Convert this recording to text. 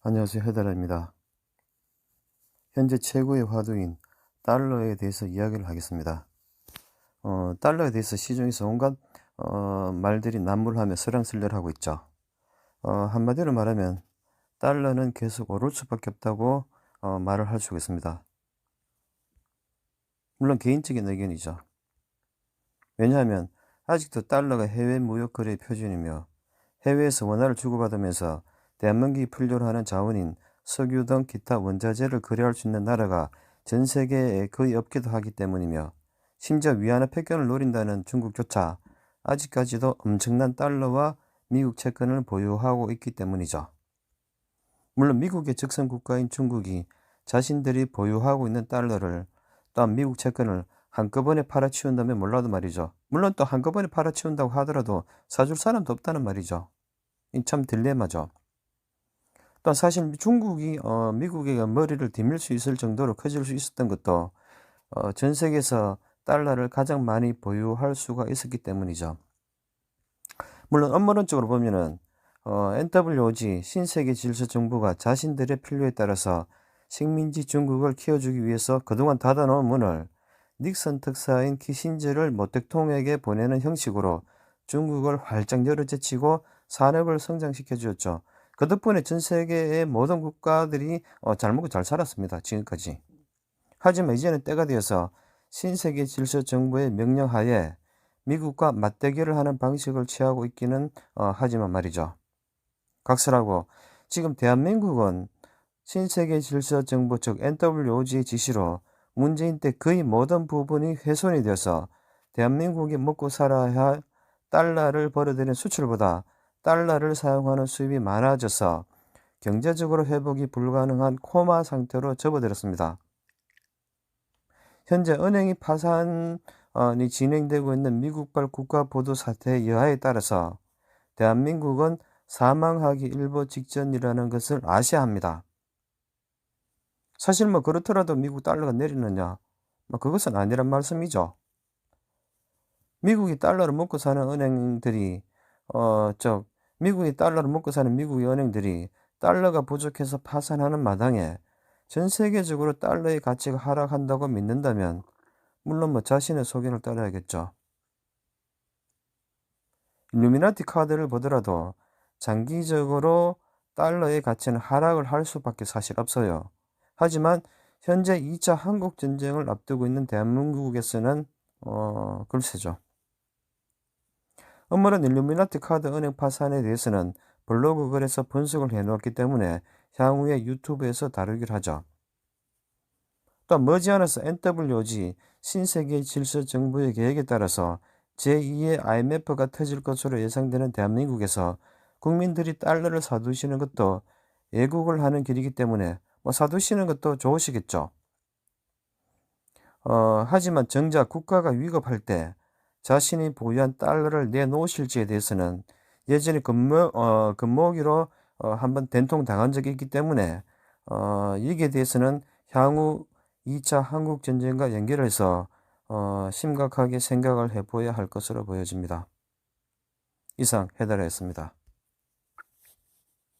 안녕하세요. 헤드라입니다. 현재 최고의 화두인 달러에 대해서 이야기를 하겠습니다. 달러에 대해서 시중에서 온갖 말들이 난무하며 설랑설레하고 있죠. 한마디로 말하면 달러는 계속 오를 수밖에 없다고 말을 할 수가 있습니다. 물론 개인적인 의견이죠. 왜냐하면 아직도 달러가 해외 무역 거래의 표준이며 해외에서 원화를 주고받으면서 대한민국이 필요로 하는 자원인 석유 등 기타 원자재를 거래할 수 있는 나라가 전 세계에 거의 없기도 하기 때문이며, 심지어 위안화 패권을 노린다는 중국조차 아직까지도 엄청난 달러와 미국 채권을 보유하고 있기 때문이죠. 물론 미국의 적성 국가인 중국이 자신들이 보유하고 있는 달러를, 또한 미국 채권을 한꺼번에 팔아치운다면 몰라도 말이죠. 물론 또 한꺼번에 팔아치운다고 하더라도 사줄 사람도 없다는 말이죠. 이 참 딜레마죠. 또 사실 중국이 미국에게 머리를 디밀 수 있을 정도로 커질 수 있었던 것도 전 세계에서 달러를 가장 많이 보유할 수가 있었기 때문이죠. 물론 음모론적으로 보면은 NWOG 신세계 질서 정부가 자신들의 필요에 따라서 식민지 중국을 키워주기 위해서 그동안 닫아놓은 문을 닉슨 특사인 키신저를 모 대통령에게 보내는 형식으로 중국을 활짝 열어제치고 산업을 성장시켜 주었죠. 그 덕분에 전 세계의 모든 국가들이 잘 먹고 잘 살았습니다. 지금까지. 하지만 이제는 때가 되어서 신세계 질서 정부의 명령하에 미국과 맞대결을 하는 방식을 취하고 있기는 하지만 말이죠. 각설하고 지금 대한민국은 신세계 질서 정부 즉 NWOG의 지시로 문재인 때 거의 모든 부분이 훼손이 되어서 대한민국이 먹고 살아야 할 달러를 벌어들이는 수출보다 달러를 사용하는 수입이 많아져서 경제적으로 회복이 불가능한 코마 상태로 접어들었습니다. 현재 은행이 파산이 진행되고 있는 미국발 국가보도 사태의 여하에 따라서 대한민국은 사망하기 일보 직전이라는 것을 아셔야 합니다. 사실 그렇더라도 미국 달러가 내리느냐, 그것은 아니란 말씀이죠. 미국이 달러를 먹고 사는 은행들이 미국이 달러를 먹고 사는 미국의 은행들이 달러가 부족해서 파산하는 마당에 전 세계적으로 달러의 가치가 하락한다고 믿는다면 물론 자신의 소견을 따라야겠죠. 일루미나티 카드를 보더라도 장기적으로 달러의 가치는 하락을 할 수밖에 사실 없어요. 하지만 현재 2차 한국전쟁을 앞두고 있는 대한민국에서는 글쎄죠. 음모론 일루미나티 카드 은행 파산에 대해서는 블로그 글에서 분석을 해놓았기 때문에 향후에 유튜브에서 다루기로 하죠. 또 머지않아서 NWOG 신세계 질서 정부의 계획에 따라서 제2의 IMF가 터질 것으로 예상되는 대한민국에서 국민들이 달러를 사두시는 것도 애국을 하는 길이기 때문에 사두시는 것도 좋으시겠죠. 하지만 정작 국가가 위급할 때 자신이 보유한 달러를 내놓으실지에 대해서는 예전에 금모기로 한번 된통당한 적이 있기 때문에 이게 대해서는 향후 2차 한국전쟁과 연결해서 심각하게 생각을 해봐야 할 것으로 보여집니다. 이상 해달했습니다.